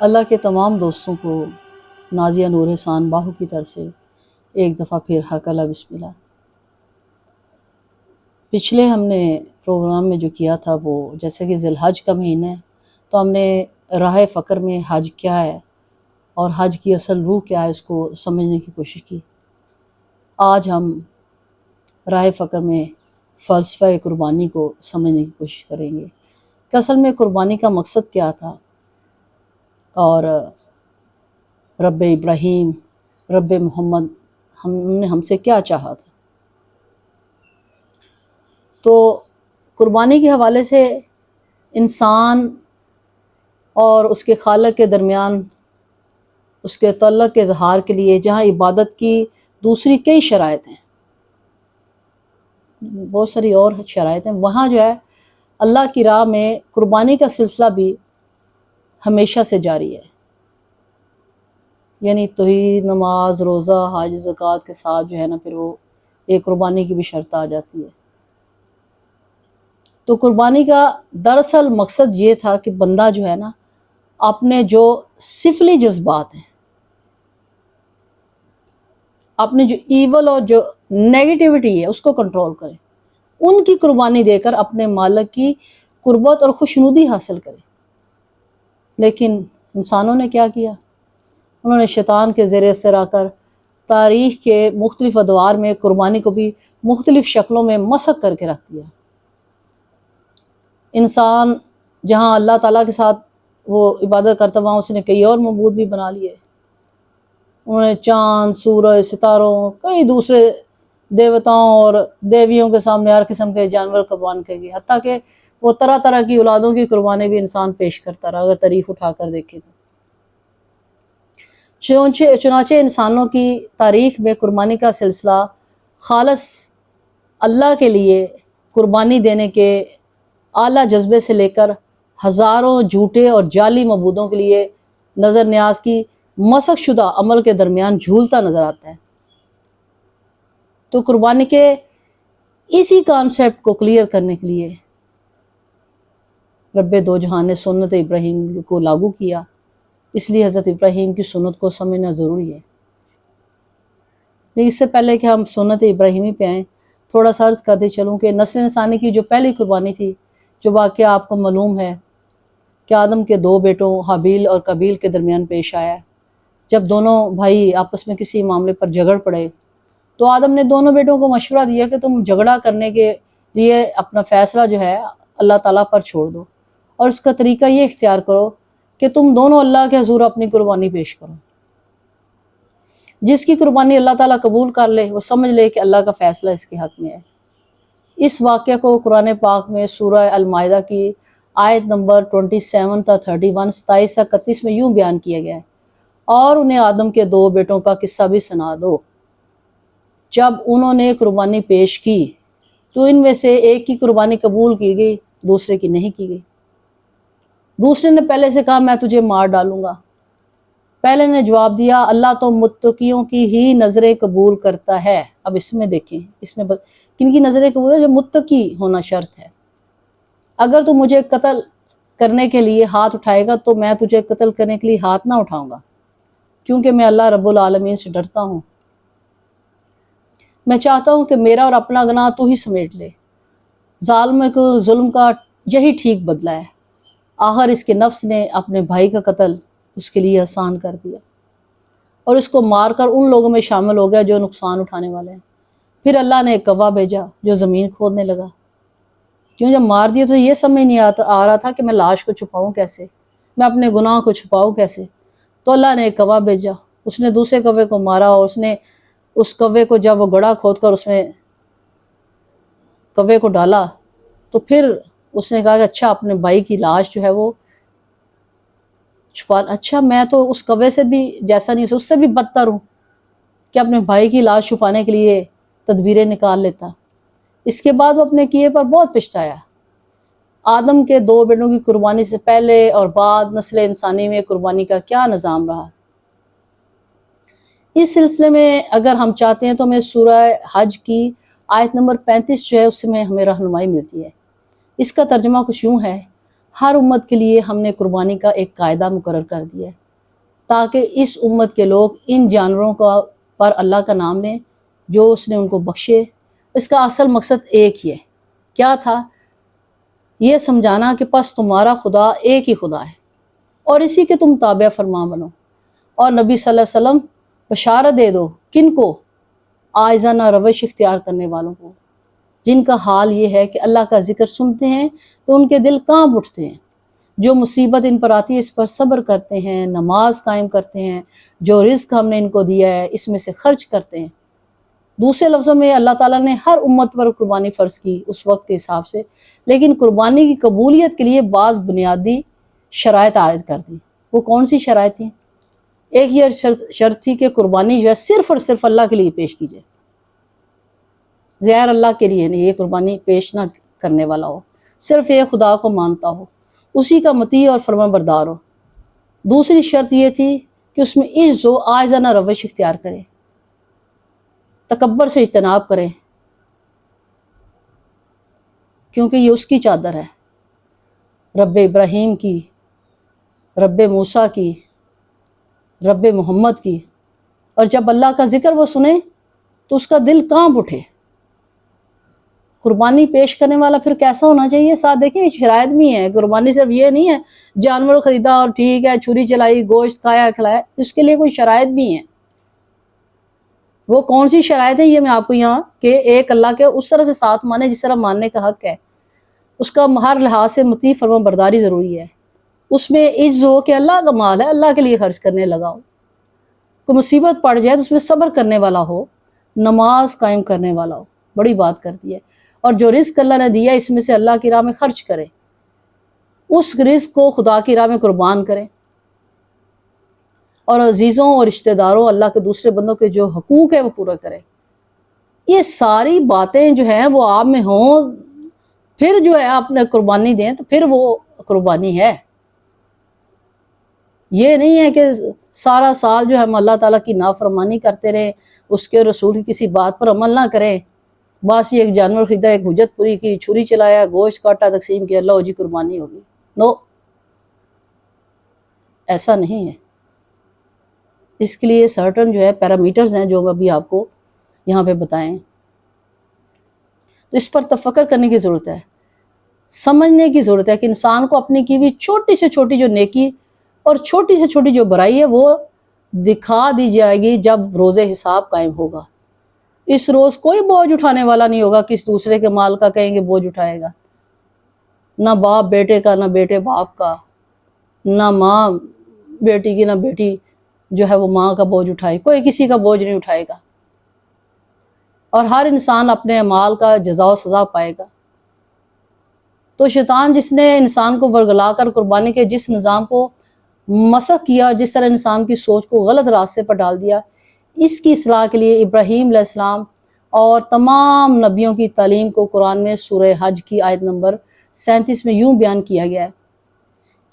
اللہ کے تمام دوستوں کو نازیہ نور احسان باہو کی طرف سے ایک دفعہ پھر حق اللہ بسم اللہ۔ پچھلے ہم نے پروگرام میں جو کیا تھا وہ جیسے کہ ذی الحج کا مہینہ ہے تو ہم نے راہ فقر میں حج کیا ہے اور حج کی اصل روح کیا ہے اس کو سمجھنے کی کوشش کی۔ آج ہم راہ فقر میں فلسفہ قربانی کو سمجھنے کی کوشش کریں گے کہ اصل میں قربانی کا مقصد کیا تھا اور رب ابراہیم رب محمد نے ہم سے کیا چاہا تھا۔ تو قربانی کے حوالے سے انسان اور اس کے خالق کے درمیان اس کے تعلق کے اظہار کے لیے جہاں عبادت کی دوسری کئی شرائط ہیں، بہت ساری اور شرائط ہیں، وہاں جو ہے اللہ کی راہ میں قربانی کا سلسلہ بھی ہمیشہ سے جاری ہے، یعنی توحید، نماز، روزہ، حج، زکوٰۃ کے ساتھ جو ہے نا پھر وہ ایک قربانی کی بھی شرط آ جاتی ہے۔ تو قربانی کا دراصل مقصد یہ تھا کہ بندہ جو ہے نا اپنے جو سفلی جذبات ہیں، اپنے جو ایول اور جو نیگیٹیوٹی ہے اس کو کنٹرول کرے، ان کی قربانی دے کر اپنے مالک کی قربت اور خوشنودی حاصل کرے۔ لیکن انسانوں نے کیا کیا؟ انہوں نے شیطان کے زیر اثر آ کر تاریخ کے مختلف ادوار میں قربانی کو بھی مختلف شکلوں میں مسخ کر کے رکھ دیا۔ انسان جہاں اللہ تعالیٰ کے ساتھ وہ عبادت کرتا وہاں اس نے کئی اور معبود بھی بنا لیے۔ انہوں نے چاند، سورج، ستاروں، کئی دوسرے دیوتاؤں اور دیویوں کے سامنے ہر قسم کے جانور قربان کر گئے، حتیٰ کہ وہ طرح طرح کی اولادوں کی قربانی بھی انسان پیش کرتا رہا اگر تاریخ اٹھا کر دیکھے تو۔ چنانچہ انسانوں کی تاریخ میں قربانی کا سلسلہ خالص اللہ کے لیے قربانی دینے کے اعلیٰ جذبے سے لے کر ہزاروں جھوٹے اور جعلی معبودوں کے لیے نظر نیاز کی مسخ شدہ عمل کے درمیان جھولتا نظر آتا ہے۔ تو قربانی کے اسی کانسیپٹ کو کلیئر کرنے کے لیے رب دو جہان نے سنت ابراہیم کو لاگو کیا، اس لیے حضرت ابراہیم کی سنت کو سمجھنا ضروری ہے۔ لیکن اس سے پہلے کہ ہم سنت ابراہیمی پہ آئیں تھوڑا سا عرض کرتے چلوں کہ نسل انسانی کی جو پہلی قربانی تھی، جو واقعہ آپ کو معلوم ہے کہ آدم کے دو بیٹوں حابیل اور قابیل کے درمیان پیش آیا۔ جب دونوں بھائی آپس میں کسی معاملے پر جھگڑ پڑے تو آدم نے دونوں بیٹوں کو مشورہ دیا کہ تم جھگڑا کرنے کے لیے اپنا فیصلہ جو ہے اللہ تعالیٰ پر چھوڑ دو، اور اس کا طریقہ یہ اختیار کرو کہ تم دونوں اللہ کے حضور اپنی قربانی پیش کرو۔ جس کی قربانی اللہ تعالیٰ قبول کر لے وہ سمجھ لے کہ اللہ کا فیصلہ اس کے حق میں ہے۔ اس واقعہ کو قرآن پاک میں سورہ المائدہ کی آیت نمبر 27 تا 31، 27 تا 31 میں یوں بیان کیا گیا ہے، اور انہیں آدم کے دو بیٹوں کا قصہ بھی سنا دو۔ جب انہوں نے قربانی پیش کی تو ان میں سے ایک کی قربانی قبول کی گئی، دوسرے کی نہیں کی گئی۔ دوسرے نے پہلے سے کہا میں تجھے مار ڈالوں گا۔ پہلے نے جواب دیا اللہ تو متقیوں کی ہی نظریں قبول کرتا ہے۔ اب اس میں دیکھیں، اس میں کن کی نظریں قبول ہے؟ جو متقی ہونا شرط ہے۔ اگر تو مجھے قتل کرنے کے لیے ہاتھ اٹھائے گا تو میں تجھے قتل کرنے کے لیے ہاتھ نہ اٹھاؤں گا، کیونکہ میں اللہ رب العالمین سے ڈرتا ہوں۔ میں چاہتا ہوں کہ میرا اور اپنا گناہ تو ہی سمیٹ لے۔ ظالم کو ظلم کا یہی ٹھیک بدلہ ہے۔ آخر اس کے نفس نے اپنے بھائی کا قتل اس کے لیے آسان کر دیا اور اس کو مار کر ان لوگوں میں شامل ہو گیا جو نقصان اٹھانے والے ہیں۔ پھر اللہ نے ایک کوا بھیجا جو زمین کھودنے لگا، کیوں جب مار دیا تو یہ سمجھ نہیں آ رہا تھا کہ میں لاش کو چھپاؤں کیسے، میں اپنے گناہ کو چھپاؤں کیسے۔ تو اللہ نے ایک کوا بھیجا، اس نے دوسرے کوے کو مارا اور اس نے اس کوے کو جب وہ گڑھا کھود کر اس میں کوے کو ڈالا تو پھر اس نے کہا کہ اچھا اپنے بھائی کی لاش جو ہے وہ چھپا، اچھا میں تو اس کوے سے بھی جیسا نہیں، اس سے بھی بدتر ہوں کہ اپنے بھائی کی لاش چھپانے کے لیے تدبیریں نکال لیتا۔ اس کے بعد وہ اپنے کیے پر بہت پچھتایا۔ آدم کے دو بیٹوں کی قربانی سے پہلے اور بعد نسل انسانی میں قربانی کا کیا نظام رہا؟ اس سلسلے میں اگر ہم چاہتے ہیں تو ہمیں سورہ حج کی آیت نمبر 35 جو ہے اس میں ہمیں رہنمائی ملتی ہے۔ اس کا ترجمہ کچھ یوں ہے، ہر امت کے لیے ہم نے قربانی کا ایک قاعدہ مقرر کر دیا ہے تاکہ اس امت کے لوگ ان جانوروں کا پر اللہ کا نام لیں جو اس نے ان کو بخشے۔ اس کا اصل مقصد ایک ہی ہے، کیا تھا؟ یہ سمجھانا کہ پس تمہارا خدا ایک ہی خدا ہے اور اسی کے تم تابع فرمان بنو۔ اور نبی صلی اللہ علیہ وسلم بشارت دے دو، کن کو؟ عاجزانہ روش اختیار کرنے والوں کو، جن کا حال یہ ہے کہ اللہ کا ذکر سنتے ہیں تو ان کے دل کانپ اٹھتے ہیں، جو مصیبت ان پر آتی ہے اس پر صبر کرتے ہیں، نماز قائم کرتے ہیں، جو رزق ہم نے ان کو دیا ہے اس میں سے خرچ کرتے ہیں۔ دوسرے لفظوں میں اللہ تعالیٰ نے ہر امت پر قربانی فرض کی اس وقت کے حساب سے، لیکن قربانی کی قبولیت کے لیے بعض بنیادی شرائط عائد کر دی۔ وہ کون سی شرائط تھیں؟ ایک یہ شرط تھی کہ قربانی جو ہے صرف اور صرف اللہ کے لیے پیش کیجیے، غیر اللہ کے لیے نہیں، یہ قربانی پیش نہ کرنے والا ہو، صرف ایک خدا کو مانتا ہو، اسی کا مطیع اور فرمان بردار ہو۔ دوسری شرط یہ تھی کہ اس میں عجز و عاجزانہ روش اختیار کرے، تکبر سے اجتناب کرے، کیونکہ یہ اس کی چادر ہے، رب ابراہیم کی، رب موسیٰ کی، رب محمد کی، اور جب اللہ کا ذکر وہ سنے تو اس کا دل کانپ اٹھے۔ قربانی پیش کرنے والا پھر کیسا ہونا چاہیے؟ ساتھ دیکھیں شرائط بھی ہیں، قربانی صرف یہ نہیں ہے جانور خریدا اور ٹھیک ہے چھری چلائی گوشت کھایا کھلایا، اس کے لیے کوئی شرائط بھی ہیں۔ وہ کون سی شرائط ہے یہ میں آپ کو یہاں کہ ایک اللہ کے اس طرح سے ساتھ مانے جس طرح ماننے کا حق ہے، اس کا ہر لحاظ سے مطیع فرمان برداری ضروری ہے، اس میں عز ہو کہ اللہ کا مال ہے اللہ کے لیے خرچ کرنے لگا ہو، کوئی مصیبت پڑ جائے تو اس میں صبر کرنے والا ہو، نماز قائم کرنے والا ہو، بڑی بات کرتی ہے، اور جو رزق اللہ نے دیا اس میں سے اللہ کی راہ میں خرچ کرے، اس رزق کو خدا کی راہ میں قربان کرے، اور عزیزوں اور رشتہ داروں اللہ کے دوسرے بندوں کے جو حقوق ہے وہ پورا کرے۔ یہ ساری باتیں جو ہیں وہ آپ میں ہوں، پھر جو ہے آپ نے قربانی دیں تو پھر وہ قربانی ہے۔ یہ نہیں ہے کہ سارا سال جو ہم اللہ تعالیٰ کی نافرمانی کرتے رہیں، اس کے رسول کی کسی بات پر عمل نہ کریں، بس یہ ایک جانور خریدا، ایک حجت پوری کی، چھری چلایا، گوشت کاٹا، تقسیم کیا، اللہ جی قربانی ہوگی۔ نو، ایسا نہیں ہے۔ اس کے لیے سرٹن جو ہے پیرامیٹرز ہیں جو میں ابھی آپ کو یہاں پہ بتائیں، تو اس پر تفکر کرنے کی ضرورت ہے، سمجھنے کی ضرورت ہے کہ انسان کو اپنی کی ہوئی چھوٹی سے چھوٹی جو نیکی اور چھوٹی سے چھوٹی جو برائی ہے وہ دکھا دی جائے گی جب روز حساب قائم ہوگا۔ اس روز کوئی بوجھ اٹھانے والا نہیں ہوگا، کس دوسرے کے مال کا کہیں گے بوجھ اٹھائے گا، نہ باپ بیٹے کا، نہ بیٹے باپ کا، نہ ماں بیٹی کی، نہ بیٹی جو ہے وہ ماں کا بوجھ اٹھائے، کوئی کسی کا بوجھ نہیں اٹھائے گا، اور ہر انسان اپنے اعمال کا جزا و سزا پائے گا۔ تو شیطان جس نے انسان کو ورگلا کر قربانی کے جس نظام کو مسخ کیا، جس طرح انسان کی سوچ کو غلط راستے پر ڈال دیا، اس کی اصلاح کے لیے ابراہیم علیہ السلام اور تمام نبیوں کی تعلیم کو قرآن میں سورہ حج کی آیت نمبر 37 میں یوں بیان کیا گیا ہے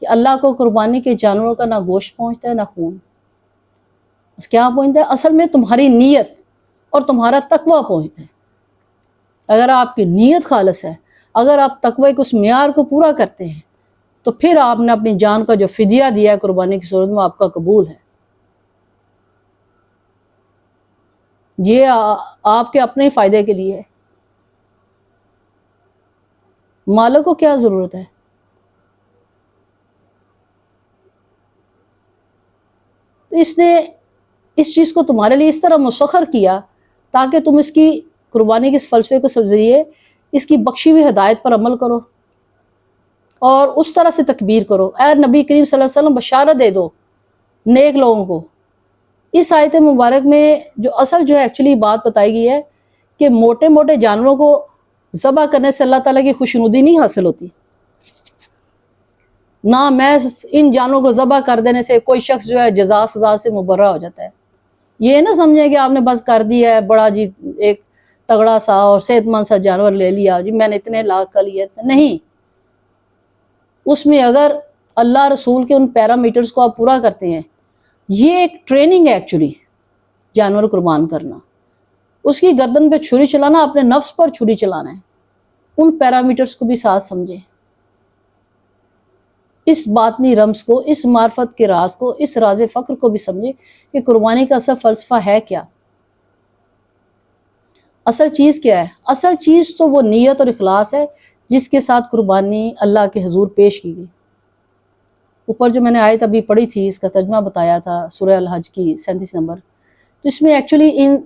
کہ اللہ کو قربانی کے جانوروں کا نہ گوشت پہنچتا ہے نہ خون، بس کیا پہنچتا ہے؟ اصل میں تمہاری نیت اور تمہارا تقوی پہنچتا ہے۔ اگر آپ کی نیت خالص ہے، اگر آپ تقوی کے اس معیار کو پورا کرتے ہیں تو پھر آپ نے اپنی جان کا جو فدیہ دیا ہے قربانی کی صورت میں آپ کا قبول ہے۔ یہ آپ کے اپنے فائدے کے لیے ہے، مالک کو کیا ضرورت ہے؟ تو اس نے اس چیز کو تمہارے لیے اس طرح مسخر کیا تاکہ تم اس کی قربانی کے اس فلسفے کو ذریعے اس کی بخشی ہوئی ہدایت پر عمل کرو اور اس طرح سے تکبیر کرو۔ اے نبی کریم صلی اللہ علیہ وسلم بشارت دے دو نیک لوگوں کو۔ اس آیت مبارک میں جو اصل جو ہے ایکچولی بات بتائی گئی ہے کہ موٹے موٹے جانوروں کو ذبح کرنے سے اللہ تعالیٰ کی خوشنودی نہیں حاصل ہوتی، نہ میں ان جانوروں کو ذبح کر دینے سے کوئی شخص جو ہے جزا سزا سے مبرہ ہو جاتا ہے۔ یہ نہ سمجھیں کہ آپ نے بس کر دیا ہے بڑا جی ایک تگڑا سا اور صحت مند سا جانور لے لیا جی میں نے اتنے لاکھ کا لیا، نہیں، اس میں اگر اللہ رسول کے ان پیرامیٹرز کو آپ پورا کرتے ہیں، یہ ایک ٹریننگ ہے ایکچولی جانور قربان کرنا، اس کی گردن پہ چھری چلانا، اپنے نفس پر چھری چلانا ہے، ان پیرامیٹرز کو بھی ساتھ سمجھیں۔ اس باطنی رمز کو، اس معرفت کے راز کو، اس راز فقر کو بھی سمجھے کہ قربانی کا اصل فلسفہ ہے کیا، اصل چیز کیا ہے۔ اصل چیز تو وہ نیت اور اخلاص ہے جس کے ساتھ قربانی اللہ کے حضور پیش کی گئی۔ اوپر جو میں نے آیت ابھی پڑھی تھی، اس کا ترجمہ بتایا تھا سورہ الحج کی 37 نمبر، تو اس میں ایکچولی ان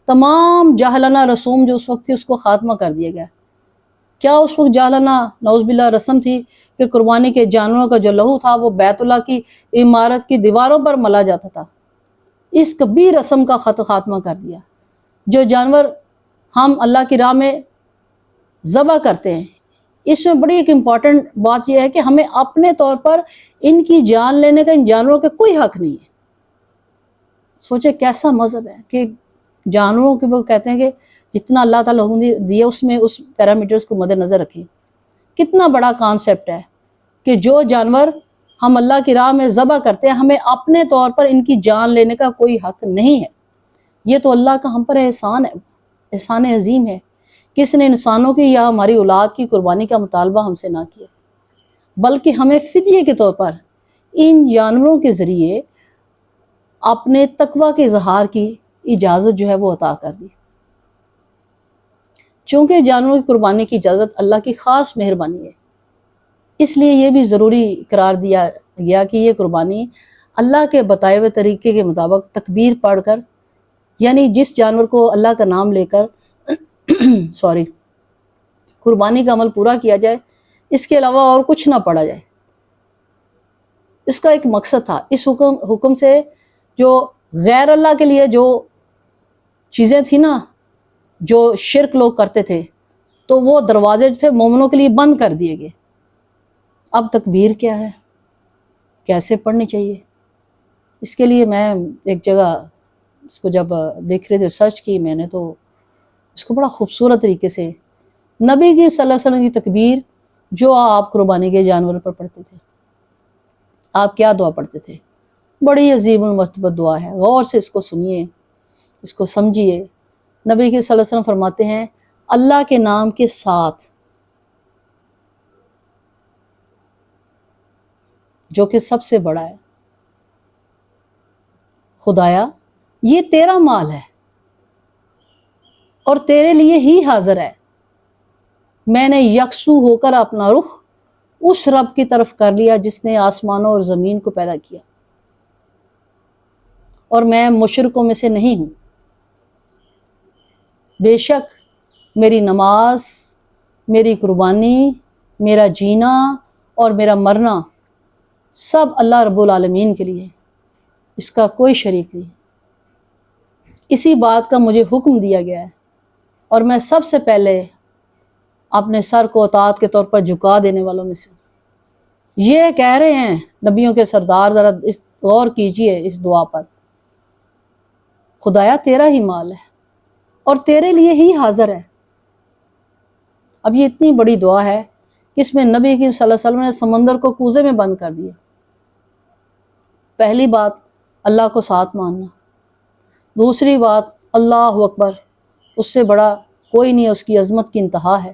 تمام جاہلانہ رسوم جو اس وقت تھی اس کو خاتمہ کر دیا گیا۔ کیا اس وقت جاہلانہ نعوذ باللہ رسم تھی کہ قربانی کے جانوروں کا جو لہو تھا وہ بیت اللہ کی عمارت کی دیواروں پر ملا جاتا تھا؟ اس کبھی رسم کا خاتمہ کر دیا۔ جو جانور ہم اللہ کی راہ میں ذبح کرتے ہیں، اس میں بڑی ایک امپورٹنٹ بات یہ ہے کہ ہمیں اپنے طور پر ان کی جان لینے کا ان جانوروں کا کوئی حق نہیں ہے۔ سوچے کیسا مذہب ہے کہ جانوروں کے وہ کہتے ہیں کہ جتنا اللہ تعالیٰ نے دیا اس میں اس پیرامیٹرز کو مد نظر رکھیں۔ کتنا بڑا کانسیپٹ ہے کہ جو جانور ہم اللہ کی راہ میں ذبح کرتے ہیں ہمیں اپنے طور پر ان کی جان لینے کا کوئی حق نہیں ہے۔ یہ تو اللہ کا ہم پر احسان ہے، احسان عظیم ہے، کس نے انسانوں کی یا ہماری اولاد کی قربانی کا مطالبہ ہم سے نہ کیا، بلکہ ہمیں فدیے کے طور پر ان جانوروں کے ذریعے اپنے تقوی کے اظہار کی اجازت جو ہے وہ عطا کر دی۔ چونکہ جانوروں کی قربانی کی اجازت اللہ کی خاص مہربانی ہے، اس لیے یہ بھی ضروری قرار دیا گیا کہ یہ قربانی اللہ کے بتائے ہوئے طریقے کے مطابق تکبیر پڑھ کر، یعنی جس جانور کو اللہ کا نام لے کر قربانی کا عمل پورا کیا جائے، اس کے علاوہ اور کچھ نہ پڑھا جائے۔ اس کا ایک مقصد تھا۔ اس حکم سے جو غیر اللہ کے لیے جو چیزیں تھیں نا، جو شرک لوگ کرتے تھے، تو وہ دروازے جو تھے مومنوں کے لیے بند کر دیے گئے۔ اب تکبیر کیا ہے، کیسے پڑھنی چاہیے، اس کے لیے میں ایک جگہ اس کو جب دیکھ رہے تھے ریسرچ کی میں نے، تو اس کو بڑا خوبصورت طریقے سے نبی کی صلی اللہ علیہ وسلم کی تکبیر جو آپ قربانی کے جانور پر پڑھتے تھے، آپ کیا دعا پڑھتے تھے، بڑی عظیم المرتبہ دعا ہے، غور سے اس کو سنیے، اس کو سمجھیے۔ نبی کے صلی اللہ علیہ وسلم فرماتے ہیں اللہ کے نام کے ساتھ، جو کہ سب سے بڑا ہے، خدایا یہ تیرا مال ہے اور تیرے لیے ہی حاضر ہے، میں نے یکسو ہو کر اپنا رخ اس رب کی طرف کر لیا جس نے آسمانوں اور زمین کو پیدا کیا، اور میں مشرکوں میں سے نہیں ہوں۔ بے شک میری نماز، میری قربانی، میرا جینا اور میرا مرنا سب اللہ رب العالمین کے لیے، اس کا کوئی شریک نہیں۔ اسی بات کا مجھے حکم دیا گیا ہے اور میں سب سے پہلے اپنے سر کو اطاعت کے طور پر جھکا دینے والوں میں سے ہوں۔ یہ کہہ رہے ہیں نبیوں کے سردار، ذرا غور کیجئے اس دعا پر، خدایا تیرا ہی مال ہے اور تیرے لیے ہی حاضر ہے۔ اب یہ اتنی بڑی دعا ہے کہ اس میں نبی کی صلی اللہ علیہ وسلم نے سمندر کو کوزے میں بند کر دیا۔ پہلی بات اللہ کو ساتھ ماننا، دوسری بات اللہ اکبر، اس سے بڑا کوئی نہیں ہے، اس کی عظمت کی انتہا ہے۔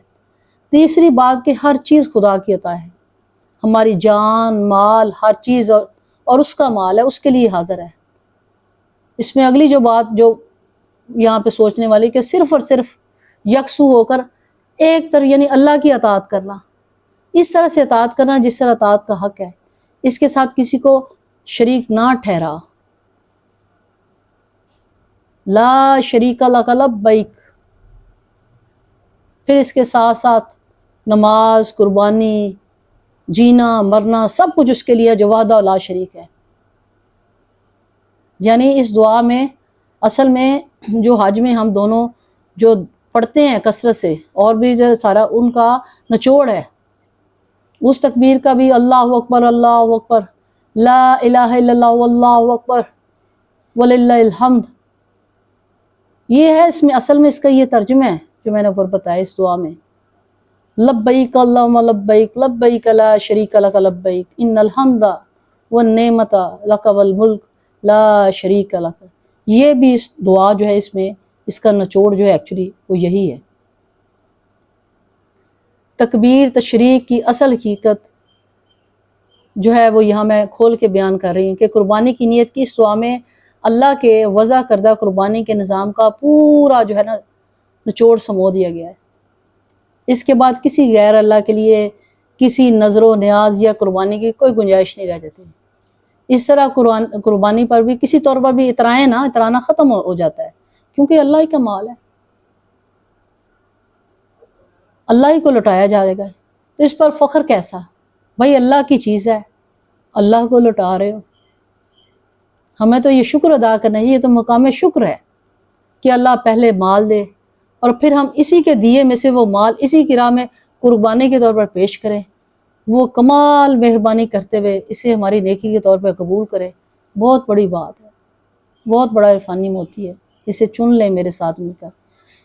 تیسری بات کہ ہر چیز خدا کی عطا ہے، ہماری جان، مال، ہر چیز اور اس کا مال ہے، اس کے لیے حاضر ہے۔ اس میں اگلی جو بات جو یہاں پہ سوچنے والی کہ صرف اور صرف یکسو ہو کر ایک طرف، یعنی اللہ کی اطاعت کرنا، اس طرح سے اطاعت کرنا جس طرح اطاعت کا حق ہے، اس کے ساتھ کسی کو شریک نہ ٹھہرا۔ لا شریک لک لبیک، پھر اس کے ساتھ ساتھ نماز، قربانی، جینا، مرنا سب کچھ اس کے لیے جو وحدہ لا شریک ہے۔ یعنی اس دعا میں اصل میں جو حج میں ہم دونوں جو پڑھتے ہیں کثرت سے، اور بھی جو سارا ان کا نچوڑ ہے، اس تکبیر کا بھی اللہ اکبر، اللہ اکبر، لا الہ الا اللہ واللہ اکبر وللہ الحمد، یہ ہے اس میں اصل میں اس کا یہ ترجمہ ہے جو میں نے اوپر بتایا اس دعا میں۔ لبیک اللہم لبیک، لبیک لا شریک لک لبیک، ان الحمد والنعمت لک والملک لا شریک لک۔ یہ بھی اس دعا جو ہے اس میں اس کا نچوڑ جو ہے ایکچولی وہ یہی ہے۔ تکبیر تشریک کی اصل حقیقت جو ہے وہ یہاں میں کھول کے بیان کر رہی ہوں کہ قربانی کی نیت کی اس دعا میں اللہ کے وضع کردہ قربانی کے نظام کا پورا جو ہے نا نچوڑ سمو دیا گیا ہے۔ اس کے بعد کسی غیر اللہ کے لیے کسی نظر و نیاز یا قربانی کی کوئی گنجائش نہیں رہ جاتی۔ اس طرح قربانی پر بھی کسی طور پر بھی اترانا ختم ہو جاتا ہے، کیونکہ اللہ ہی کا مال ہے، اللہ ہی کو لوٹایا جائے گا، تو اس پر فخر کیسا؟ بھائی اللہ کی چیز ہے، اللہ کو لوٹا رہے ہو۔ ہمیں تو یہ شکر ادا کرنا ہے، یہ تو مقام شکر ہے کہ اللہ پہلے مال دے اور پھر ہم اسی کے دیے میں سے وہ مال اسی کی راہ میں قربانی کے طور پر پیش کریں، وہ کمال مہربانی کرتے ہوئے اسے ہماری نیکی کے طور پر قبول کرے۔ بہت بڑی بات ہے، بہت بڑا عرفانی موتی ہے، اسے چن لیں میرے ساتھ مل کر۔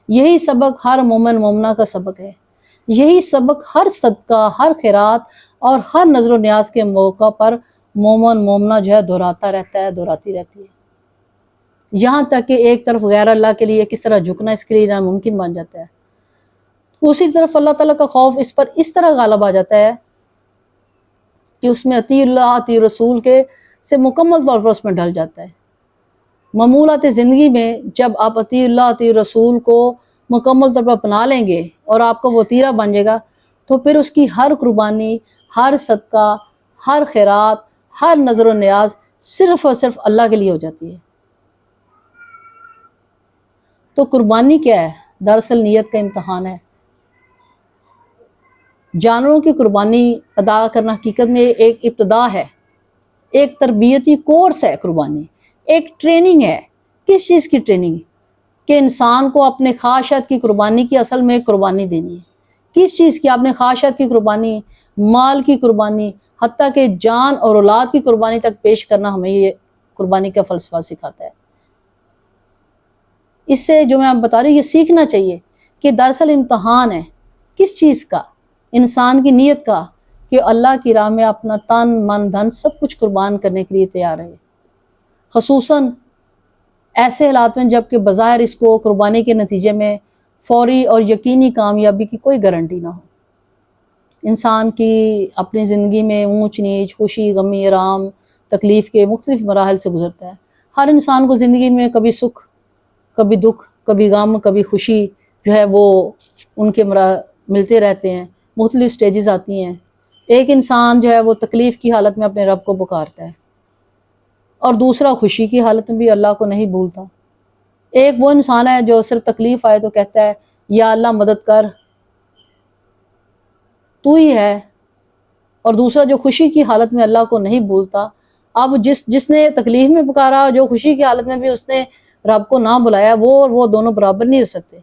یہی سبق ہر مومن مومنہ کا سبق ہے، یہی سبق ہر صدقہ، ہر خیرات اور ہر نظر و نیاز کے موقع پر مومن مومنہ جو ہے دہراتا رہتا ہے، دہراتی رہتی ہے، یہاں تک کہ ایک طرف غیر اللہ کے لیے کس طرح جھکنا اس کے لیے ناممکن بن جاتا ہے، دوسری طرف اللہ تعالیٰ کا خوف اس پر اس طرح غالب آ جاتا ہے کہ اس میں اطیع اللہ اطیع رسول کے سے مکمل طور پر اس میں ڈل جاتا ہے۔ معمولات زندگی میں جب آپ اطیع اللہ اطیع رسول کو مکمل طور پر اپنا لیں گے اور آپ کو وہ تیرہ بن جائے گا، تو پھر اس کی ہر قربانی، ہر صدقہ، ہر خیرات، ہر نظر و نیاز صرف اور صرف اللہ کے لیے ہو جاتی ہے۔ تو قربانی کیا ہے؟ دراصل نیت کا امتحان ہے۔ جانوروں کی قربانی ادا کرنا حقیقت میں ایک ابتدا ہے، ایک تربیتی کورس ہے، قربانی ایک ٹریننگ ہے۔ کس چیز کی ٹریننگ؟ کہ انسان کو اپنے خواہشات کی قربانی کی اصل میں قربانی دینی ہے۔ کس چیز کی؟ اپنے خواہشات کی قربانی، مال کی قربانی، حتیٰ کہ جان اور اولاد کی قربانی تک پیش کرنا ہمیں یہ قربانی کا فلسفہ سکھاتا ہے۔ اس سے جو میں آپ بتا رہی ہوں، یہ سیکھنا چاہیے کہ دراصل امتحان ہے کس چیز کا؟ انسان کی نیت کا، کہ اللہ کی راہ میں اپنا تن من دھن سب کچھ قربان کرنے کے لیے تیار ہے، خصوصاً ایسے حالات میں جب کہ بظاہر اس کو قربانی کے نتیجے میں فوری اور یقینی کامیابی کی کوئی گارنٹی نہ ہو۔ انسان کی اپنی زندگی میں اونچ نیچ، خوشی غمی، آرام تکلیف کے مختلف مراحل سے گزرتا ہے۔ ہر انسان کو زندگی میں کبھی سکھ، کبھی دکھ، کبھی غم، کبھی خوشی جو ہے وہ ان کے ملتے رہتے ہیں، مختلف سٹیجز آتی ہیں۔ ایک انسان جو ہے وہ تکلیف کی حالت میں اپنے رب کو پکارتا ہے، اور دوسرا خوشی کی حالت میں بھی اللہ کو نہیں بھولتا۔ ایک وہ انسان ہے جو صرف تکلیف آئے تو کہتا ہے یا اللہ مدد کر، تو ہی ہے، اور دوسرا جو خوشی کی حالت میں اللہ کو نہیں بھولتا۔ اب جس نے تکلیف میں پکارا، جو خوشی کی حالت میں بھی اس نے رب کو نہ بلایا، وہ دونوں برابر نہیں ہو سکتے۔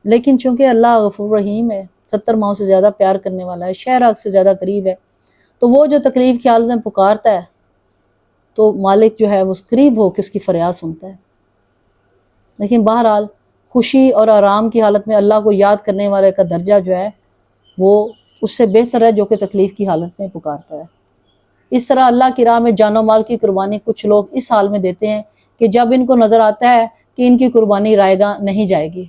لیکن چونکہ اللہ غفور رحیم ہے، 70 ماؤں سے زیادہ پیار کرنے والا ہے، شہرآگ سے زیادہ قریب ہے، تو وہ جو تکلیف کی حالت میں پکارتا ہے تو مالک جو ہے وہ قریب ہو کے اس کی فریاد سنتا ہے۔ لیکن بہرحال خوشی اور آرام کی حالت میں اللہ کو یاد کرنے والے کا درجہ جو ہے وہ اس سے بہتر ہے جو کہ تکلیف کی حالت میں پکارتا ہے۔ اس طرح اللہ کی راہ میں جان و مال کی قربانی کچھ لوگ اس حال میں دیتے ہیں کہ جب ان کو نظر آتا ہے کہ ان کی قربانی رائے گاں نہیں جائے گی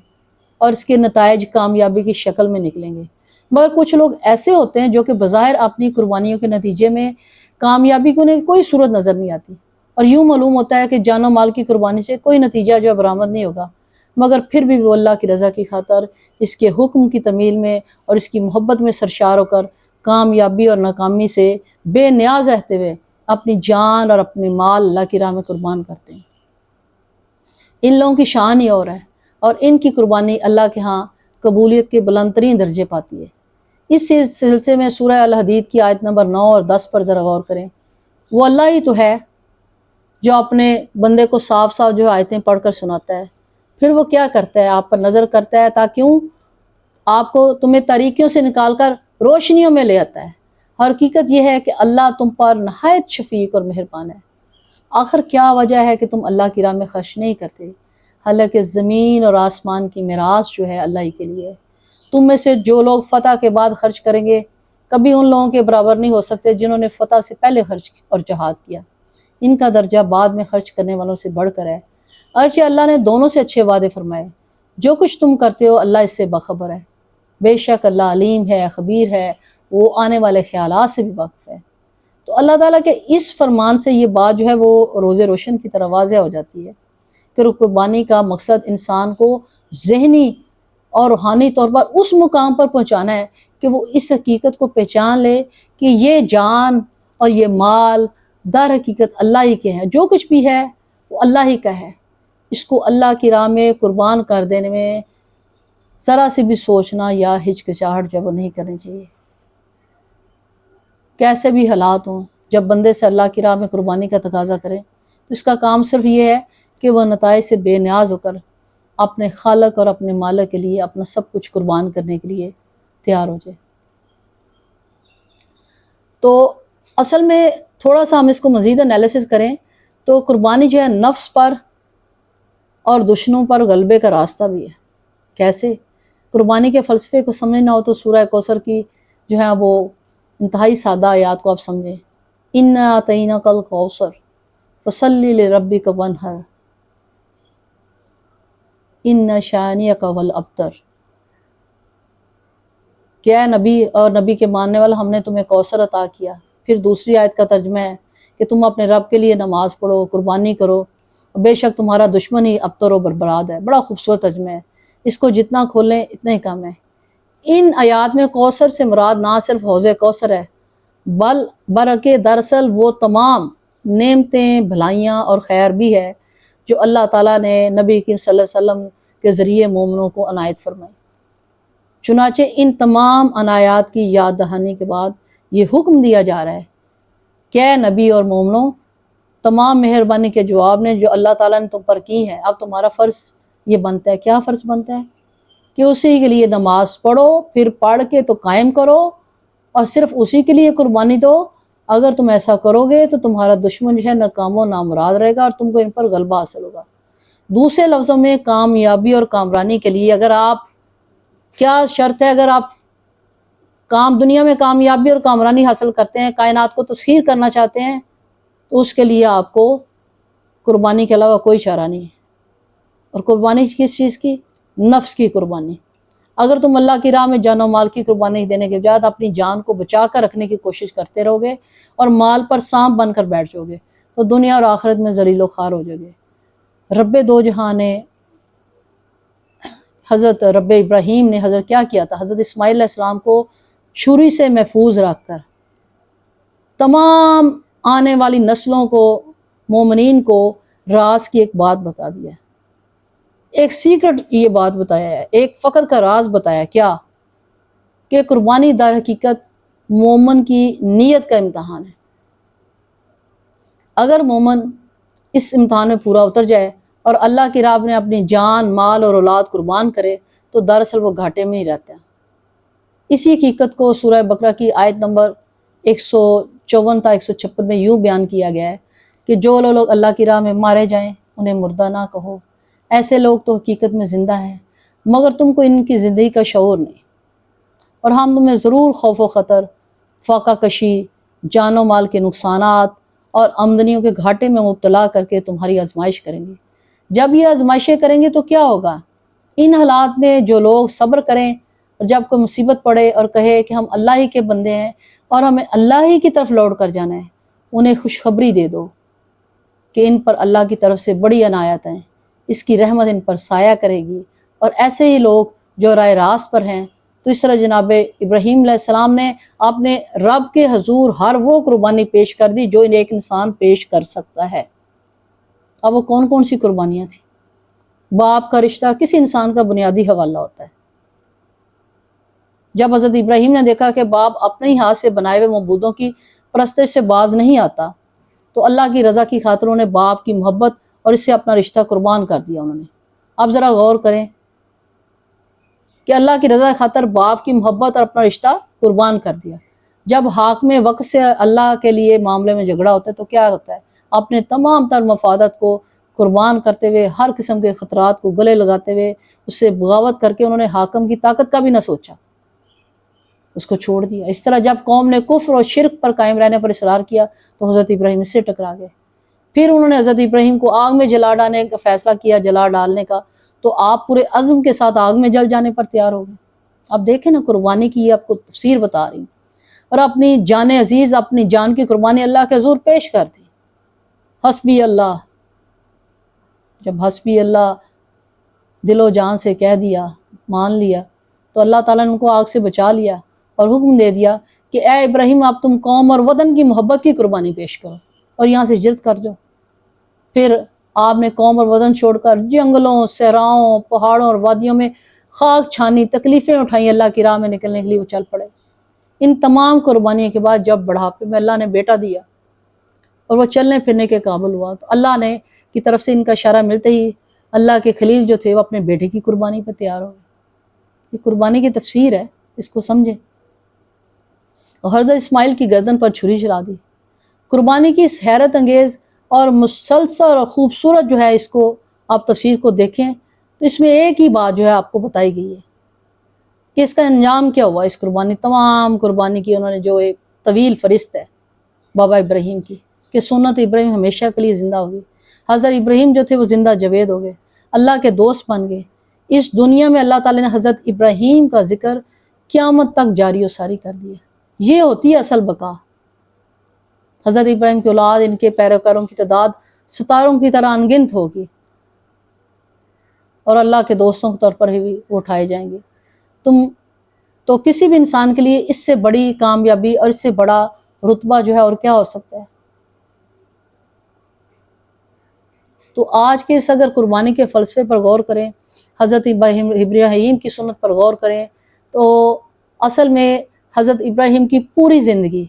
اور اس کے نتائج کامیابی کی شکل میں نکلیں گے، مگر کچھ لوگ ایسے ہوتے ہیں جو کہ بظاہر اپنی قربانیوں کے نتیجے میں کامیابی کو انہیں کوئی صورت نظر نہیں آتی، اور یوں معلوم ہوتا ہے کہ جان و مال کی قربانی سے کوئی نتیجہ جو ہے برآمد نہیں ہوگا، مگر پھر بھی وہ اللہ کی رضا کی خاطر اس کے حکم کی تمیل میں اور اس کی محبت میں سرشار ہو کر کامیابی اور ناکامی سے بے نیاز رہتے ہوئے اپنی جان اور اپنے مال اللہ کی راہ میں قربان کرتے ہیں۔ ان لوگوں کی شان ہی اور ہے، اور ان کی قربانی اللہ کے ہاں قبولیت کے بلند ترین درجے پاتی ہے۔ اس سلسلے میں سورہ الحدید کی آیت نمبر 9 اور 10 پر ذرا غور کریں۔ وہ اللہ ہی تو ہے جو اپنے بندے کو صاف صاف جو آیتیں پڑھ کر سناتا ہے، پھر وہ کیا کرتا ہے؟ آپ پر نظر کرتا ہے تاکہ آپ کو تمہیں تاریکیوں سے نکال کر روشنیوں میں لے آتا ہے۔ حقیقت یہ ہے کہ اللہ تم پر نہایت شفیق اور مہربان ہے۔ آخر کیا وجہ ہے کہ تم اللہ کی راہ میں خرچ نہیں کرتے، حالانکہ زمین اور آسمان کی میراث جو ہے اللہ ہی کے لیے ہے۔ تم میں سے جو لوگ فتح کے بعد خرچ کریں گے کبھی ان لوگوں کے برابر نہیں ہو سکتے جنہوں نے فتح سے پہلے خرچ اور جہاد کیا۔ ان کا درجہ بعد میں خرچ کرنے والوں سے بڑھ کر ہے، اگرچہ اللہ نے دونوں سے اچھے وعدے فرمائے۔ جو کچھ تم کرتے ہو اللہ اس سے باخبر ہے، بے شک اللہ علیم ہے، خبیر ہے، وہ آنے والے خیالات سے بھی واقف ہے۔ تو اللہ تعالیٰ کے اس فرمان سے یہ بات جو ہے وہ روز روشن کی طرح واضح ہو جاتی ہے کہ قربانی کا مقصد انسان کو ذہنی اور روحانی طور پر اس مقام پر پہنچانا ہے کہ وہ اس حقیقت کو پہچان لے کہ یہ جان اور یہ مال در حقیقت اللہ ہی کے ہیں، جو کچھ بھی ہے وہ اللہ ہی کا ہے۔ اس کو اللہ کی راہ میں قربان کر دینے میں ذرا سے بھی سوچنا یا ہچکچاہٹ جو وہ نہیں کرنی چاہیے۔ کیسے بھی حالات ہوں، جب بندے سے اللہ کی راہ میں قربانی کا تقاضا کرے تو اس کا کام صرف یہ ہے کہ وہ نتائج سے بے نیاز ہو کر اپنے خالق اور اپنے مالک کے لیے اپنا سب کچھ قربان کرنے کے لیے تیار ہو جائے۔ تو اصل میں تھوڑا سا ہم اس کو مزید انالیسس کریں تو قربانی جو ہے نفس پر اور دشمنوں پر غلبے کا راستہ بھی ہے۔ کیسے؟ قربانی کے فلسفے کو سمجھنا ہو تو سورہ کوثر کی جو ہے وہ انتہائی سادہ آیات کو آپ سمجھیں۔ اِنَّا أَعْطَيْنَاكَ الْكَوْثَرَ فَصَلِّ لِرَبِّكَ وَانْحَرْ إِنَّ شَانِئَكَ هُوَ الْأَبْتَرُ۔ کہ اے نبی اور نبی کے ماننے والا، ہم نے تمہیں کوثر عطا کیا۔ پھر دوسری آیت کا ترجمہ ہے کہ تم اپنے رب کے لیے نماز پڑھو، قربانی کرو، بے شک تمہارا دشمن ہی ابتر و برباد ہے۔ بڑا خوبصورت ترجمہ ہے، اس کو جتنا کھولیں اتنا ہی کم ہے۔ ان آیات میں کوثر سے مراد نہ صرف حوض کوثر ہے بلکہ دراصل وہ تمام نعمتیں، بھلائیاں اور خیر بھی ہے جو اللہ تعالیٰ نے نبی کریم صلی اللہ علیہ وسلم کے ذریعے مومنوں کو عنایت فرمائی۔ چنانچہ ان تمام عنایات کی یاد دہانی کے بعد یہ حکم دیا جا رہا ہے کہ اے نبی اور مومنوں، تمام مہربانی کے جواب نے جو اللہ تعالیٰ نے تم پر کی ہے، اب تمہارا فرض یہ بنتا ہے۔ کیا فرض بنتا ہے؟ کہ اسی کے لیے نماز پڑھو، پھر پڑھ کے تو قائم کرو اور صرف اسی کے لیے قربانی دو۔ اگر تم ایسا کرو گے تو تمہارا دشمن جو ہے ناکام و نامراد رہے گا اور تم کو ان پر غلبہ حاصل ہوگا۔ دوسرے لفظوں میں کامیابی اور کامرانی کے لیے اگر آپ کیا شرط ہے؟ اگر آپ دنیا میں کامیابی اور کامرانی حاصل کرتے ہیں، کائنات کو تسخیر کرنا چاہتے ہیں، تو اس کے لیے آپ کو قربانی کے علاوہ کوئی چارہ نہیں ہے۔ اور قربانی کس چیز کی؟ نفس کی قربانی۔ اگر تم اللہ کی راہ میں جان و مال کی قربانی دینے کے بجائے اپنی جان کو بچا کر رکھنے کی کوشش کرتے رہو گے اور مال پر سانپ بن کر بیٹھ جاؤ گے تو دنیا اور آخرت میں ذلیل و خوار ہو جاؤ گے۔ رب دو جہاں نے حضرت رب ابراہیم نے کیا کیا تھا؟ حضرت اسماعیل علیہ السلام کو چھری سے محفوظ رکھ کر تمام آنے والی نسلوں کو، مومنین کو راز کی ایک بات بتا دیا ہے، ایک سیکرٹ یہ بات بتایا ہے، ایک فخر کا راز بتایا۔ کیا؟ کہ قربانی در حقیقت مومن کی نیت کا امتحان ہے۔ اگر مومن اس امتحان میں پورا اتر جائے اور اللہ کی راہ میں اپنی جان، مال اور اولاد قربان کرے تو دراصل وہ گھاٹے میں نہیں رہتا۔ اسی حقیقت کو سورہ بقرہ کی آیت نمبر 154 تا 156 میں یوں بیان کیا گیا ہے کہ جو لوگ اللہ کی راہ میں مارے جائیں انہیں مردہ نہ کہو، ایسے لوگ تو حقیقت میں زندہ ہیں مگر تم کو ان کی زندگی کا شعور نہیں، اور ہم تمہیں ضرور خوف و خطر، فاقہ کشی، جان و مال کے نقصانات اور آمدنیوں کے گھاٹے میں مبتلا کر کے تمہاری آزمائش کریں گے۔ جب یہ آزمائشیں کریں گے تو کیا ہوگا؟ ان حالات میں جو لوگ صبر کریں اور جب کوئی مصیبت پڑے اور کہے کہ ہم اللہ ہی کے بندے ہیں اور ہمیں اللہ ہی کی طرف لوٹ کر جانا ہے، انہیں خوشخبری دے دو کہ ان پر اللہ کی طرف سے بڑی عنایت ہیں، اس کی رحمت ان پر سایہ کرے گی۔ اور ایسے ہی لوگ جو راہ راست پر ہیں، تو اس طرح جناب ابراہیم علیہ السلام نے اپنے رب کے حضور ہر وہ قربانی پیش کر دی جو ایک انسان پیش کر سکتا ہے۔ اب وہ کون کون سی قربانیاں تھیں؟ باپ کا رشتہ کسی انسان کا بنیادی حوالہ ہوتا ہے۔ جب حضرت ابراہیم نے دیکھا کہ باپ اپنے ہی ہاتھ سے بنائے ہوئے معبودوں کی پرستش سے باز نہیں آتا تو اللہ کی رضا کی خاطر انہوں نے باپ کی محبت اور اس سے اپنا رشتہ قربان کر دیا انہوں نے۔ اب ذرا غور کریں کہ اللہ کی رضا کی خاطر باپ کی محبت اور اپنا رشتہ قربان کر دیا۔ جب حاکم وقت سے اللہ کے لیے معاملے میں جھگڑا ہوتا ہے تو کیا ہوتا ہے؟ اپنے تمام تر مفادات کو قربان کرتے ہوئے، ہر قسم کے خطرات کو گلے لگاتے ہوئے، اس سے بغاوت کر کے انہوں نے حاکم کی طاقت کا بھی نہ سوچا، اس کو چھوڑ دیا۔ اس طرح جب قوم نے کفر اور شرک پر قائم رہنے پر اصرار کیا تو حضرت ابراہیم اس سے ٹکرا گئے۔ پھر انہوں نے حضرت ابراہیم کو آگ میں جلا ڈالنے کا فیصلہ کیا، جلا ڈالنے کا، تو آپ پورے عزم کے ساتھ آگ میں جل جانے پر تیار ہو گئے۔ اب دیکھیں نا، قربانی کی یہ آپ کو تفسیر بتا رہی ہوں۔ اور اپنی جان عزیز، اپنی جان کی قربانی اللہ کے حضور پیش کر دی۔ حسبی اللہ، جب حسبی اللہ دل و جان سے کہہ دیا، مان لیا، تو اللہ تعالیٰ نے ان کو آگ سے بچا لیا اور حکم دے دیا کہ اے ابراہیم، آپ تم قوم اور وطن کی محبت کی قربانی پیش کرو اور یہاں سے ہجرت کر جاؤ۔ پھر آپ نے قوم اور وطن چھوڑ کر جنگلوں، صحراؤں، پہاڑوں اور وادیوں میں خاک چھانی، تکلیفیں اٹھائیں، اللہ کی راہ میں نکلنے کے لیے وہ چل پڑے۔ ان تمام قربانیوں کے بعد جب بڑھاپے میں اللہ نے بیٹا دیا اور وہ چلنے پھرنے کے قابل ہوا، تو اللہ نے کی طرف سے ان کا اشارہ ملتے ہی اللہ کے خلیل جو تھے وہ اپنے بیٹے کی قربانی پہ تیار ہو گئے۔ یہ قربانی کی تفسیر ہے، اس کو سمجھیں۔ اور حضرت اسماعیل کی گردن پر چھری چلا دی۔ قربانی کی اس حیرت انگیز اور مسلسل اور خوبصورت جو ہے اس کو آپ تفسیر کو دیکھیں تو اس میں ایک ہی بات جو ہے آپ کو بتائی گئی ہے کہ اس کا انجام کیا ہوا۔ اس قربانی، تمام قربانی کی انہوں نے جو ایک طویل فہرست ہے بابا ابراہیم کی کہ سنت ابراہیم ہمیشہ کے لیے زندہ ہوگی۔ حضرت ابراہیم جو تھے وہ زندہ جاوید ہو گئے، اللہ کے دوست بن گئے۔ اس دنیا میں اللہ تعالیٰ نے حضرت ابراہیم کا ذکر قیامت تک جاری و ساری کر دیا۔ یہ ہوتی ہے اصل بقا۔ حضرت ابراہیم کی اولاد، ان کے پیروکاروں کی تعداد ستاروں کی طرح انگنت ہوگی اور اللہ کے دوستوں کے طور پر ہی وہ اٹھائے جائیں گے۔ تو کسی بھی انسان کے لیے اس سے بڑی کامیابی اور اس سے بڑا رتبہ جو ہے اور کیا ہو سکتا ہے۔ تو آج کے اس اگر قربانی کے فلسفے پر غور کریں، حضرت ابراہیم کی سنت پر غور کریں، تو اصل میں حضرت ابراہیم کی پوری زندگی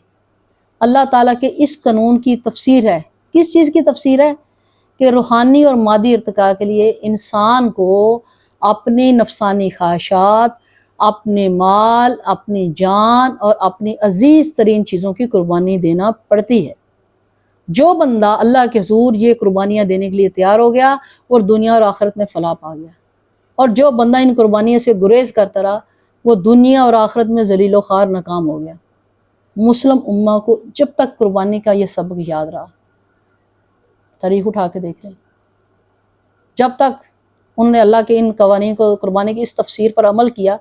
اللہ تعالیٰ کے اس قانون کی تفسیر ہے۔ کس چیز کی تفسیر ہے؟ کہ روحانی اور مادی ارتقاء کے لیے انسان کو اپنی نفسانی خواہشات، اپنے مال، اپنی جان اور اپنی عزیز ترین چیزوں کی قربانی دینا پڑتی ہے۔ جو بندہ اللہ کے حضور یہ قربانیاں دینے کے لیے تیار ہو گیا اور دنیا اور آخرت میں فلاح پا گیا، اور جو بندہ ان قربانیوں سے گریز کرتا رہا وہ دنیا اور آخرت میں ذلیل و خوار ناکام ہو گیا۔ مسلم امہ کو جب تک قربانی کا یہ سبق یاد رہا، تاریخ اٹھا کے دیکھ لیں، جب تک انہوں نے اللہ کے ان قوانین کو، قربانی کی اس تفسیر پر عمل کیا،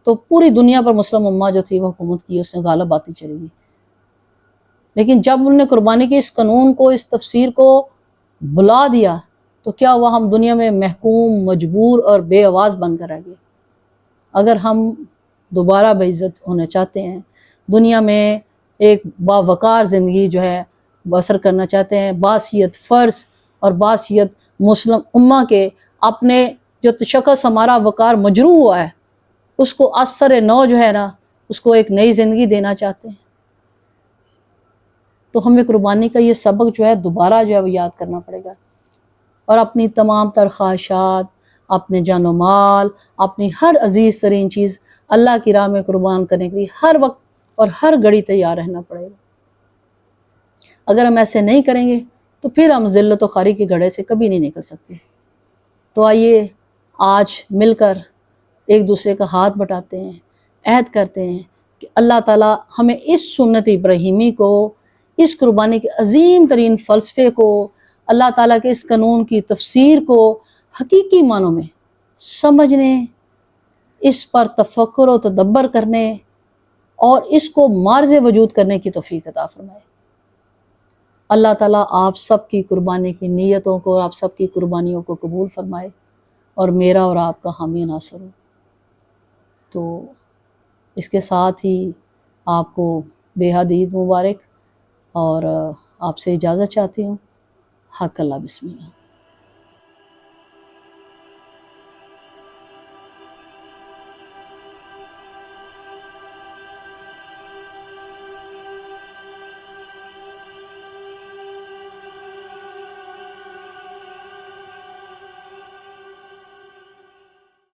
تو پوری دنیا پر مسلم امہ جو تھی وہ حکومت کی، اس میں غالب آتی چلی گئی۔ لیکن جب انہوں نے قربانی کے اس قانون کو، اس تفسیر کو بلا دیا، تو کیا ہوا؟ ہم دنیا میں محکوم، مجبور اور بے آواز بن کر رہ گئے۔ اگر ہم دوبارہ بعزت ہونا چاہتے ہیں، دنیا میں ایک باوقار زندگی جو ہے بسر کرنا چاہتے ہیں، باحثیت فرض اور باحثیت مسلم امہ کے، اپنے جو شخص ہمارا وقار مجروح ہوا ہے اس کو اثر نو جو ہے نا، اس کو ایک نئی زندگی دینا چاہتے ہیں، تو ہمیں قربانی کا یہ سبق جو ہے دوبارہ جو ہے وہ یاد کرنا پڑے گا، اور اپنی تمام تر خواہشات، اپنے جان و مال، اپنی ہر عزیز ترین چیز اللہ کی راہ میں قربان کرنے کے لیے ہر وقت اور ہر گھڑی تیار رہنا پڑے گا۔ اگر ہم ایسے نہیں کریں گے تو پھر ہم ذلت و خواری کے گھڑے سے کبھی نہیں نکل سکتے۔ تو آئیے آج مل کر ایک دوسرے کا ہاتھ بٹاتے ہیں، عہد کرتے ہیں کہ اللہ تعالیٰ ہمیں اس سنت ابراہیمی کو، اس قربانی کے عظیم ترین فلسفے کو، اللہ تعالیٰ کے اس قانون کی تفسیر کو حقیقی معنوں میں سمجھنے، اس پر تفکر و تدبر کرنے اور اس کو مارز وجود کرنے کی توفیق عطا فرمائے۔ اللہ تعالیٰ آپ سب کی قربانی کی نیتوں کو اور آپ سب کی قربانیوں کو قبول فرمائے اور میرا اور آپ کا حامی ناصر ہو۔ تو اس کے ساتھ ہی آپ کو بے حد عید مبارک، اور آپ سے اجازت چاہتی ہوں۔ حق اللہ، بسم اللہ۔